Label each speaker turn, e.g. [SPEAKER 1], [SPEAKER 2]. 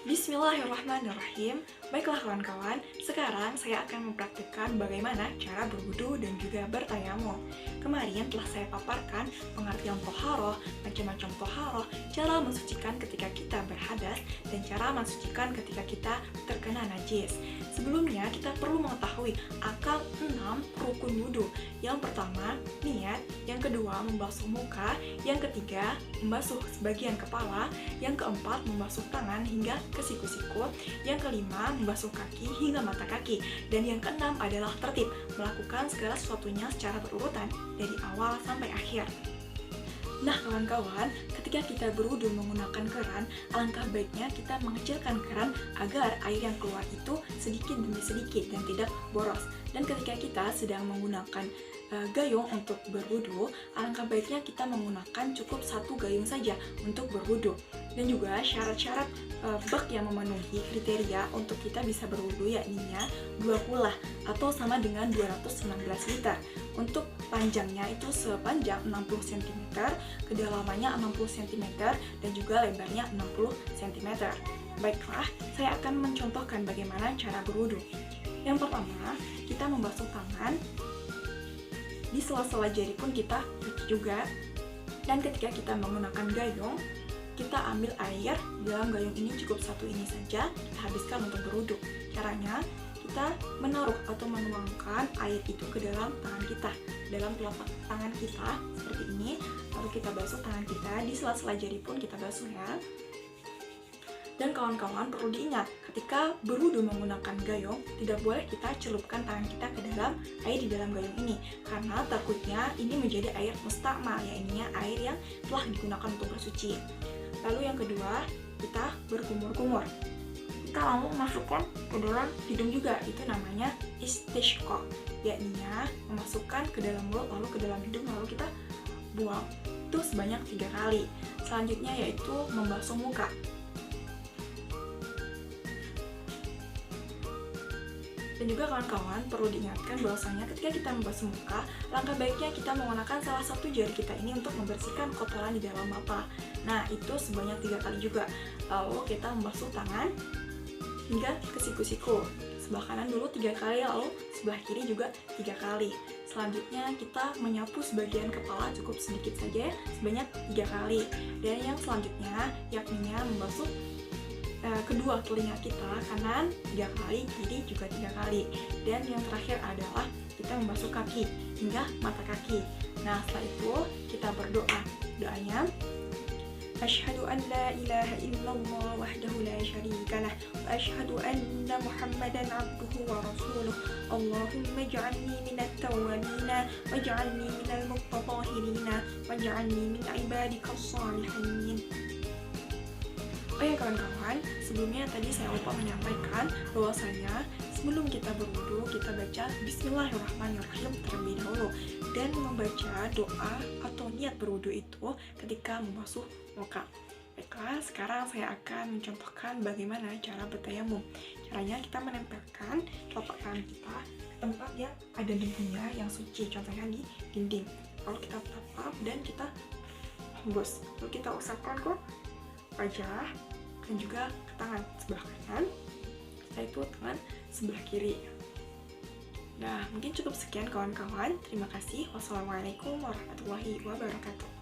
[SPEAKER 1] Bismillahirrahmanirrahim. Baiklah kawan-kawan, sekarang saya akan mempraktikkan bagaimana cara berwudu dan juga bertayamum. Kemarin telah saya paparkan pengertian toharoh, macam-macam toharoh, cara mensucikan ketika kita berhadas, dan cara mensucikan ketika kita terkena najis. Sebelumnya kita perlu mengetahui akan 6 rukun wudu. Yang pertama, niat. Yang kedua, membasuh muka. Yang ketiga, membasuh sebagian kepala. Yang keempat, membasuh tangan hingga ke siku-siku. Yang kelima, membasuh kaki hingga mata kaki. Dan yang keenam adalah tertib, melakukan segala sesuatunya secara berurutan dari awal sampai akhir. Nah kawan-kawan, ketika kita berwudu menggunakan keran, alangkah baiknya kita mengecilkan keran agar air yang keluar itu sedikit demi sedikit dan tidak boros. Dan ketika kita sedang menggunakan gayung untuk berwudu, alangkah baiknya kita menggunakan cukup 1 gayung saja untuk berwudu. Dan juga syarat-syarat bak yang memenuhi kriteria untuk kita bisa berwudu yakninya 2 kulah atau sama dengan 216 liter. Untuk panjangnya itu sepanjang 60 cm, kedalamannya 60 cm, dan juga lebarnya 60 cm. Baiklah, saya akan mencontohkan bagaimana cara berwudu. Yang pertama, kita membasuh tangan. Di sela-sela jari pun kita cuci juga. Dan ketika kita menggunakan gayung, kita ambil air. Dalam gayung ini cukup 1 ini saja, kita habiskan untuk berwudu. Caranya, kita menaruh atau menuangkan air itu ke dalam tangan kita, dalam telapak tangan kita seperti ini. Lalu kita basuh tangan kita, di sela-sela jari pun kita basuh ya. Dan kawan-kawan perlu diingat, ketika berwudu menggunakan gayung, tidak boleh kita celupkan tangan kita ke dalam air di dalam gayung ini, karena takutnya ini menjadi air mustakmal, yaitu air yang telah digunakan untuk bersuci. Lalu yang kedua, kita berkumur-kumur. Kita lalu masukkan ke dalam hidung juga, itu namanya istisqa, yakni memasukkan ke dalam mulut lalu ke dalam hidung lalu kita buang. Itu sebanyak 3 kali. Selanjutnya yaitu membasuh muka. Dan juga kawan-kawan perlu diingatkan bahwasanya ketika kita membasuh muka, langkah baiknya kita menggunakan salah satu jari kita ini untuk membersihkan kotoran di dalam mata. Nah, itu sebanyak 3 kali juga. Lalu kita membasuh tangan hingga ke siku-siku. Sebelah kanan dulu 3 kali, lalu sebelah kiri juga 3 kali. Selanjutnya kita menyapu sebagian kepala cukup sedikit saja sebanyak 3 kali. Dan yang selanjutnya yakni membasuh kedua telinga kita, kanan 3 kali, kiri juga 3 kali. Dan yang terakhir adalah kita membasuh kaki hingga mata kaki. Nah, setelah itu kita berdoa. Doanya, Asyhadu an la ilaha illallah wahdahu la syarika lah wa asyhadu anna Muhammadan abduhu wa rasuluh. Allahumma ij'alni minat tawwabina waj'alni minal mutatahhirina waj'alni min ibadikas shalihin. Oh ya kawan-kawan, sebelumnya tadi saya lupa menyampaikan bahwasanya sebelum kita berwudu, kita baca Bismillahirrahmanirrahim terlebih dahulu dan membaca doa atau niat berwudu itu ketika membasuh muka. Baiklah, sekarang saya akan mencontohkan bagaimana cara bertayamum. Caranya kita menempelkan telapak tangan kita ke tempat yang ada debunya yang suci, contohnya di dinding. Lalu kita tatap dan kita hembus. Lalu kita usapkan ke wajah dan juga ke tangan sebelah kanan, setelah itu tangan sebelah kiri. Nah, mungkin cukup sekian kawan-kawan. Terima kasih. Wassalamualaikum warahmatullahi wabarakatuh.